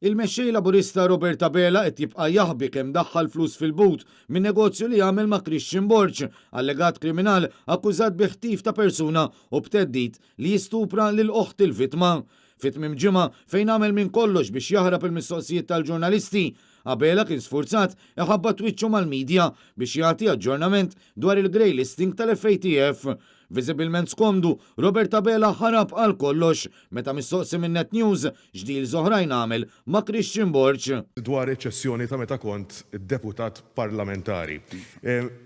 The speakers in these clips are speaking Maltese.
Il-mexxej Laburista Robert Abela qed jibqa' jaħbi kemm daħħal flus fil-but minn negozju li jagħmel ma' Christian Borch, allegat kriminal akkużat bi ħtif ta' persuna u b'teddid li jistupra lil oħt il-vittma. Fit-tmiem ġimgħa fejn għamel minn kollox biex jaħrab il-mistoqsijiet tal-ġurnalisti, Abela kien sfurzat iħabba twiċċu mal-medja biex jagħti aġġornament dwar il-grey listing tal-FATF. Viżibilment skomdu, Robert Abela ħarab għal kollox meta mistoqsi minn Net News x'dil oħrajn għamel ma' Christian Borch. Dwar eċċessjoni ta' meta kont deputat parlamentari.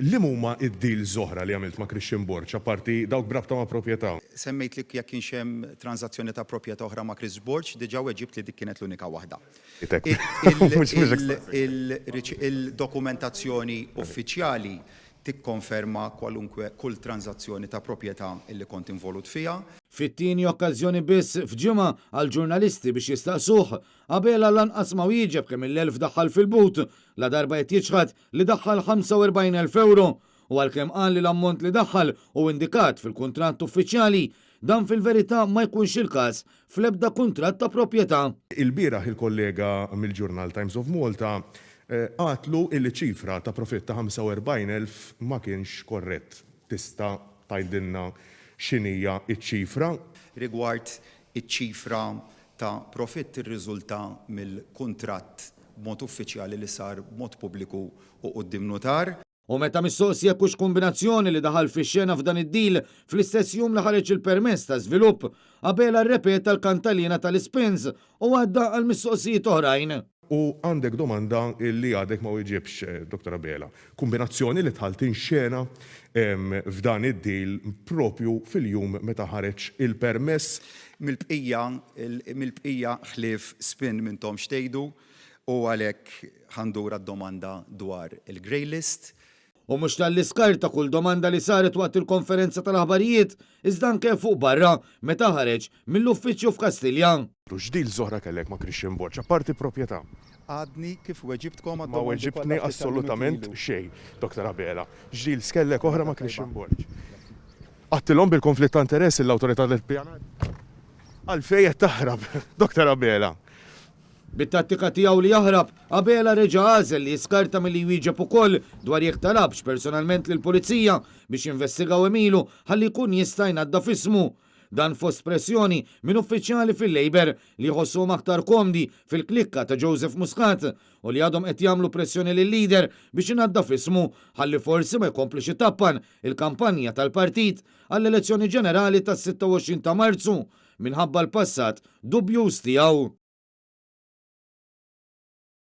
Li huma id-dil oħra li għamilt ma' Christian Borch apparti dawk brabta ma' proprjetà? Semmejt li jekk kienx hemm transazzjoni ta' proprjetà oħra ma' Chris Borch, diġà weġibt li dik kienet l-unika waħda. Il-dokumentazzjoni uffiċjali tikkonferma kull transazzjoni ta' proprjetà illi kont involut fiha. Fit-tieni okkażjoni biss f'ġimgħa għal ġurnalisti biex jistaqsuh, Abela lanqas ma wieġeb kemm il-elf daħħal fil-but, la darba qed jiġħad li daħħal 45,000 euro u għalkemm qal li l-ammont li daħħal u indikat fil-kuntratt uffiċjali dan fil-verità ma jkunx il-każ fl-ebda kuntratt ta' proprjetà. Il-bieraħ il-kollega mill-Journal Times of Malta għatlu il-ċifra ta' profitt ta' 45,000 ma kienx korrett. Tista' tgħidilna x'inhija ċ-ċifra? Rigward iċ-ċifra ta' profitt irriżulta mill-kuntratt b'mod uffiċjali li sar b'mod pubbliku u quddiem notar. U meta mistoqsi jekk hux kombinazzjoni li daħal fix-xena f'dan id-dil fl-istess jum li ħareġ il-permess ta' żvilupp, Abela rrepeta l-kantalina tal-ispins u għadda għal mistoqsijiet oħrajn. U għandek domanda li għadek ma wieġibx, Dr. Abela. Kombinazzjoni li tħalt inxena f'dan id-dil propju fil-jum meta ħareġ il-permess. Mill-bqija ħlief spin minnhom xtejdu u għalhekk ħandura d-domanda dwar il-grey list. U mhux tal-iskarta kull domanda li saret waqt il-konferenza tal-aħbarijiet iżda anke fuq barra meta ħareġ mill-uffiċċju f'Kastiljan. X'dil żoħra kellek ma' Christian Borch, apparti proprjetà? Għadni kif weġibtkom Ma weġibtni assolutament xejn, Dr. Abela. X'dil skellek oħra ma' Christian Borch? Għattilhom bil-konflitt ta' interess l-awtorità tal-pjanar? Għalfejn qed taħrab, Dr. Abela. Bit-tattika tiegħu li jaħrab, Abela reġa' għażel li jiskarta milli jwieġeb ukoll dwar jekk talabx personalment lill-pulizija biex jinvestigaw emilu ħalli jkun jista' jnadda f'ismu. Dan fost pressjoni minn uffiċjali fil-Labor li jħossuhom aktar komdi fil-klikka ta' Joseph Muscat u li għadhom qed jagħmlu pressjoni lil-leader biex inadda f'ismu ħalli forsi ma jkomplix itappan il-kampanja tal-partit għall-elezzjoni ġenerali tas-26 ta' Marzu minħabba l-passat dubjuż tiegħu.